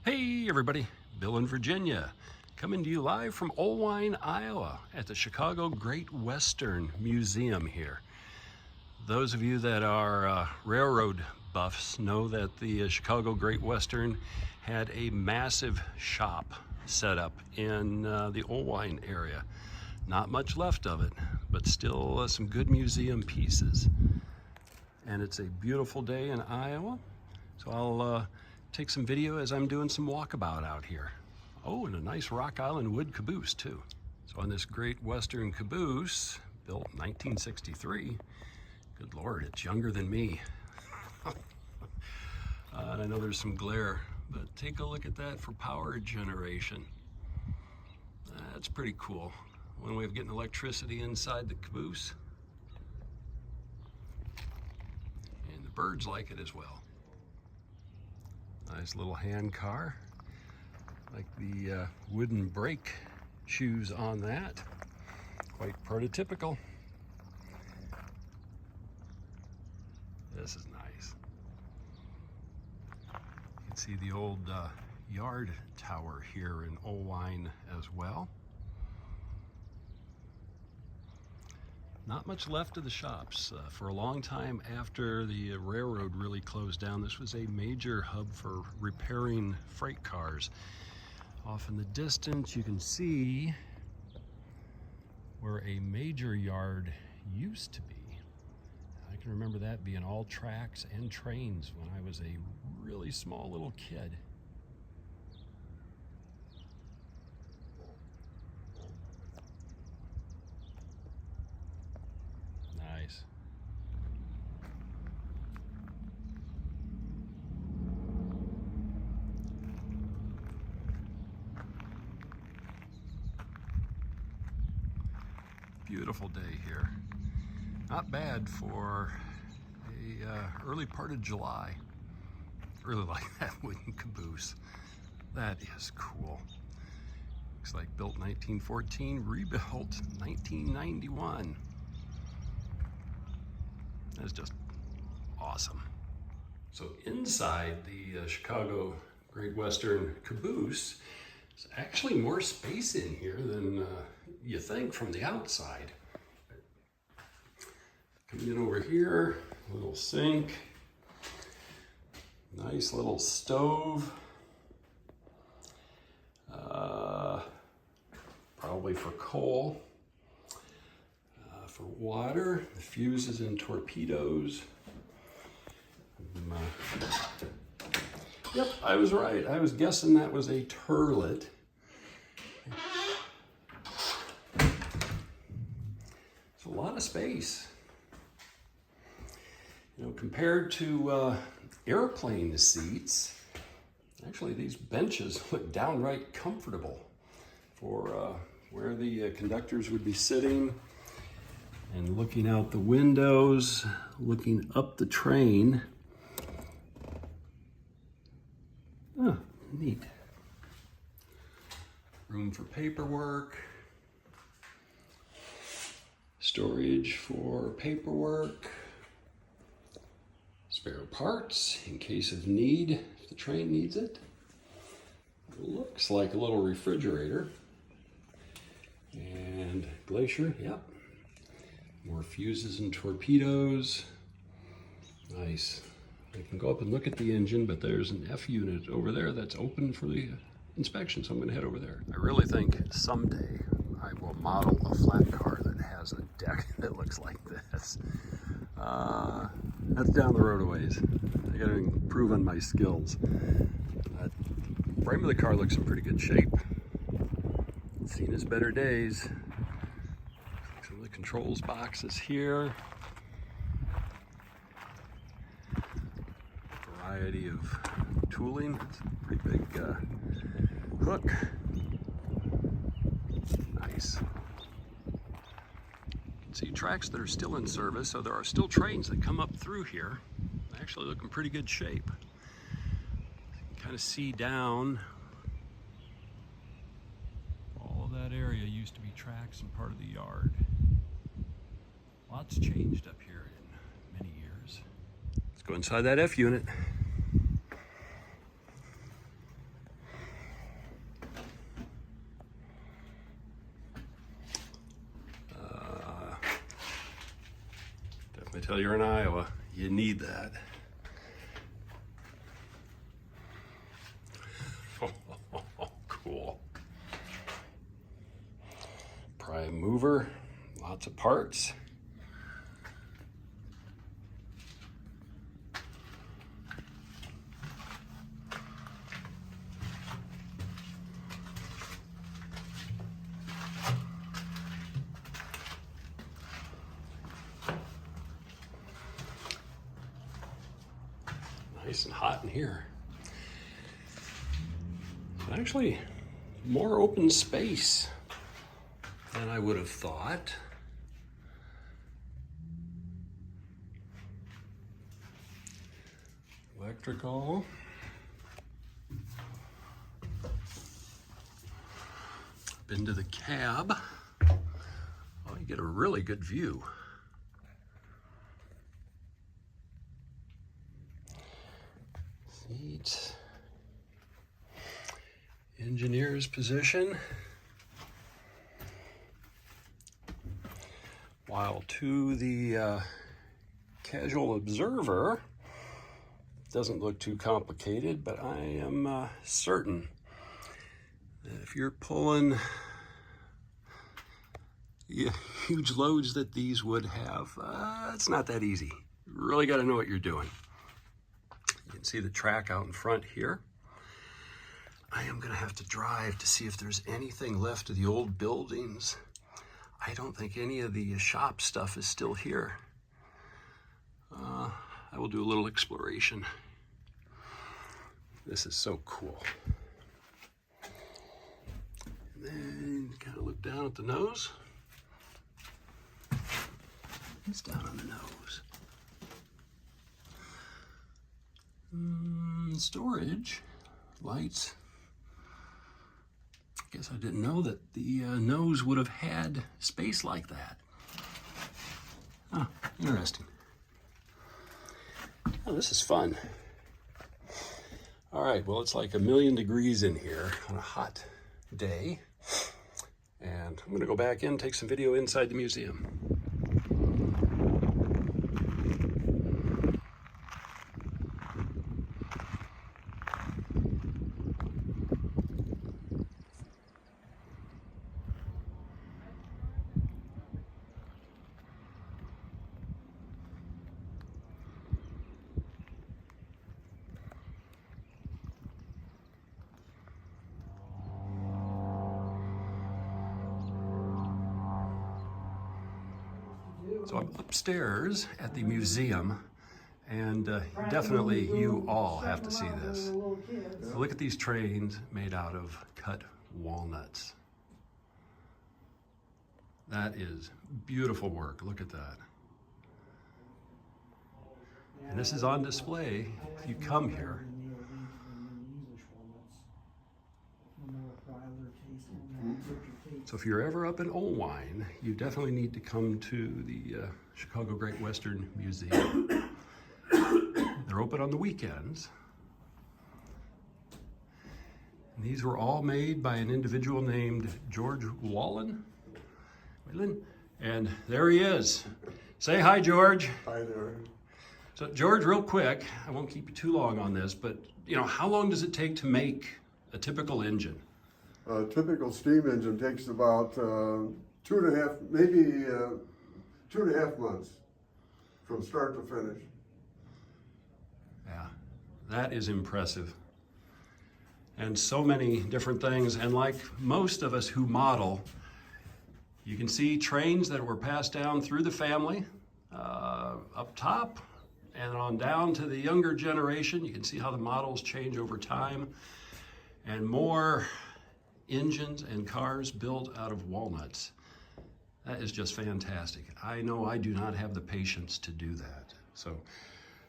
Hey everybody, Bill in Virginia, coming to you live from Oelwein, Iowa at the Chicago Great Western Museum here. Those of you that are railroad buffs know that the Chicago Great Western had a massive shop set up in the Oelwein area. Not much left of it, but still some good museum pieces. And it's a beautiful day in Iowa, so I'll take some video as I'm doing some walkabout out here. Oh, and a nice Rock Island wood caboose too. So on this Great Western caboose, built 1963, good Lord, it's younger than me. And I know there's some glare, but take a look at that for power generation. That's pretty cool. One way of getting electricity inside the caboose. And the birds like it as well. Nice little hand car. Like the wooden brake shoes on that. Quite prototypical. This is nice. You can see the old yard tower here in Oelwein as well. Not much left of the shops. For a long time after the railroad really closed down, this was a major hub for repairing freight cars. Off in the distance, you can see where a major yard used to be. I can remember that being all tracks and trains when I was a really small little kid. Nice. Beautiful day here. Not bad for a early part of July. Really like that wooden caboose. That is cool. Looks like built 1914, rebuilt 1991. That's just awesome. So inside the Chicago Great Western caboose, there's actually more space in here than you think from the outside. Coming in over here, a little sink, nice little stove, probably for coal. For water, the fuses and torpedoes. Yep, I was right. I was guessing that was a turlet. It's a lot of space. You know, compared to airplane seats, actually these benches look downright comfortable for where the conductors would be sitting. And looking out the windows, looking up the train. Oh, neat. Room for paperwork. Storage for paperwork. Spare parts in case of need, if the train needs it. Looks like a little refrigerator. And glacier, yep. More fuses and torpedoes. Nice. I can go up and look at the engine, but there's an F unit over there that's open for the inspection, so I'm going to head over there. I really think someday I will model a flat car that has a deck that looks like this. That's down the road a ways. I got to improve on my skills. The frame of the car looks in pretty good shape. It's seen its better days. The controls boxes here. Variety of tooling. It's a pretty big hook. Nice. You can see tracks that are still in service, so there are still trains that come up through here. Actually look in pretty good shape. You can kind of see down. All of that area used to be tracks and part of the yard. Lots changed up here in many years. Let's go inside that F unit. I tell you, you're in Iowa, you need that. Cool. Prime mover, lots of parts. Nice and hot in here. Actually, more open space than I would have thought. Electrical. Up into the cab. Oh, you get a really good view. Seats. Engineer's position. While to the casual observer, doesn't look too complicated, but I am certain that if you're pulling huge loads that these would have, it's not that easy. You really got to know what you're doing. You can see the track out in front here. I am going to have to drive to see if there's anything left of the old buildings. I don't think any of the shop stuff is still here. I will do a little exploration. This is so cool. And then kind of look down at the nose. It's down on the nose. Storage, lights. Guess I didn't know that the nose would have had space like that. Oh, interesting. Oh, this is fun. All right, well, it's like 1,000,000 degrees in here on a hot day. And I'm gonna go back in, take some video inside the museum. So I'm upstairs at the museum, and definitely you all have to see this. Look at these trains made out of cut walnuts. That is beautiful work. Look at that. And this is on display if you come here. So if you're ever up in Oelwein, you definitely need to come to the Chicago Great Western Museum. They're open on the weekends. And these were all made by an individual named George Oelwein. And there he is. Say hi, George. Hi there. So George, real quick, I won't keep you too long on this, but how long does it take to make a typical engine? A typical steam engine takes about 2.5, maybe 2.5 months from start to finish. Yeah, that is impressive. And so many different things. And like most of us who model, you can see trains that were passed down through the family, up top and on down to the younger generation. You can see how the models change over time, and more engines and cars built out of walnuts. That is just fantastic. I know I do not have the patience to do that. So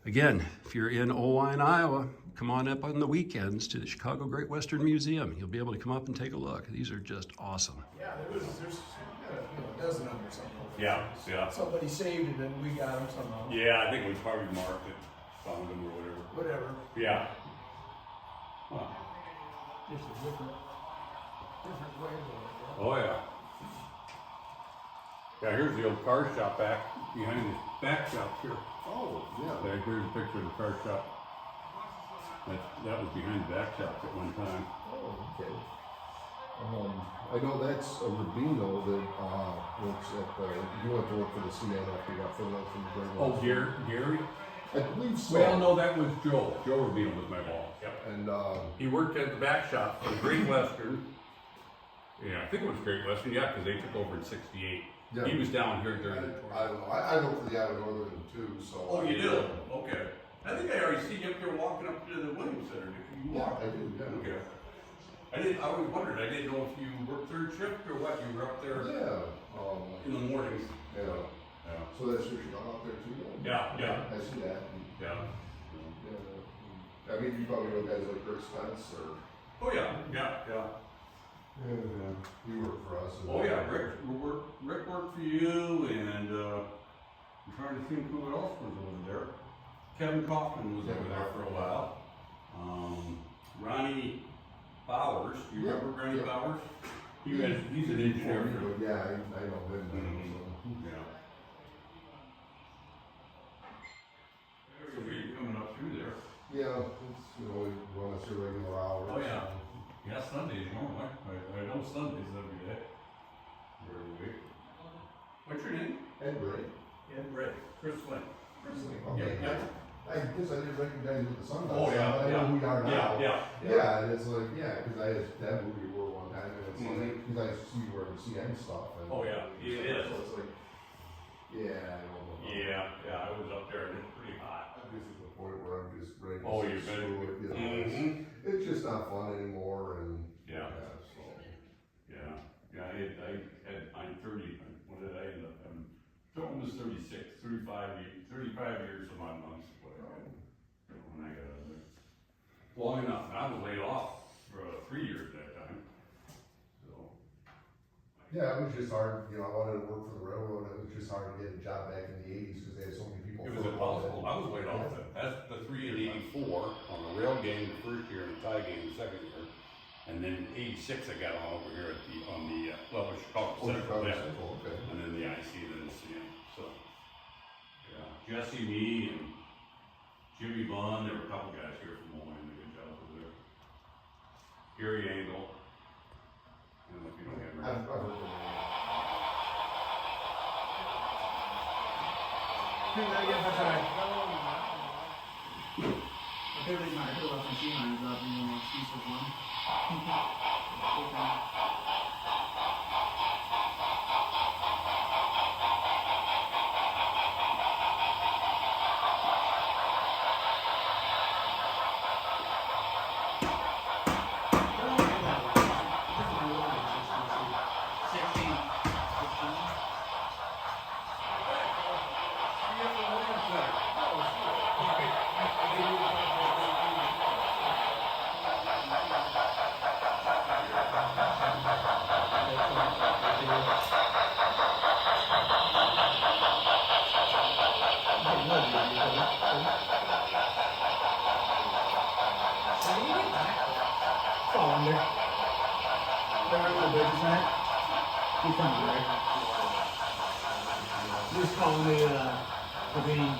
again, if you're in Oelwein, Iowa, come on up on the weekends to the Chicago Great Western Museum. You'll be able to come up and take a look. These are just awesome. Yeah, there's a dozen of them or something. Yeah. Somebody saved it and we got them somehow. Yeah, I think it was probably Mark that found them or whatever. Whatever. Yeah. Huh. Just a different way of it. Oh yeah. Yeah, here's the old car shop back behind the back shop here. Oh, yeah. There, here's a picture of the car shop. That was behind the back shop at one time. Oh, okay. I know that's a Rubino that works at he went to work for the CN after he got filled out from the Great Oh, Western. Gary? I believe so. Well, no, that was Joe. Joe Rubino was my boss. Yep. And He worked at the back shop for Great Western. Yeah, I think it was Great Western, yeah, because they took over in '68. Yeah. He was down here during the tour. I don't know. I worked for the Iowa Northern too, so. Oh, you do? Okay. I think I already see you up there walking up to the Williams Center. Did you Yeah, walk? I do, yeah. Okay. I always wondered, I didn't know if you worked third shift or what, you were up there Yeah. in the mornings. Yeah. Yeah. So that's your shop out there too? Then? Yeah, yeah. I see that. Yeah. Yeah. I mean, you probably know guys like Rick Spence or. Oh, yeah, yeah, yeah. Yeah. He worked for us. Oh, yeah, Rick worked for you, and, I'm trying to think who else was over there. Kevin Kaufman was over there for a while. Ronnie Bowers, do you Yeah, remember Ronnie yeah. Bowers? He's an engineer. Yeah, I know him. Mhm. Yeah. So you're coming up through there. Yeah, it's, we run us irregular hours. Oh, yeah. Yeah, Sundays normally. I know Sundays every day. Every week. What's your name? And Ray. Ed Ray. Chris Flynn. Okay. Yeah. I guess I didn't recognize you with the sun. Oh, yeah, I know yeah. who we are now. Yeah. Yeah, and it's like, yeah, because I asked Deb who we were one time, and it's Mhm. like, because I used to see you wearing CN stuff. And Oh, yeah, it is. So it's like, yeah, I don't know. Yeah, I was up there and it's pretty hot. I'm just at the point where I'm just ready to Oh, you've screw it, you know. Mhm. It's just not fun anymore, and Yeah. so. I'm 30, what did I end up, I'm almost 36, 35 years of my months, what I had when I got out of there. Long enough, and I was laid off for 3 years that time, so. Yeah, it was just hard, you know, I wanted to work for the railroad, it was just hard to get a job back in the 80s because they had so many people. It was impossible, I was laid off, that's the 3 in '84, on the rail game the first year, and the tie game the second year. And then '86 I got on over here on the, well, it was Chicago Central, yeah. Okay. And then the IC, then the CM, so. Yeah, Jesse, me, and Jimmy Bond, there were a couple guys here from Oelwein, did a good job over there. Gary Angle. I don't know if you know him. I've heard of it. Jag vet inte, det var från Kina, det var någon spisar Just calling the game.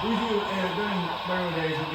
We do during days.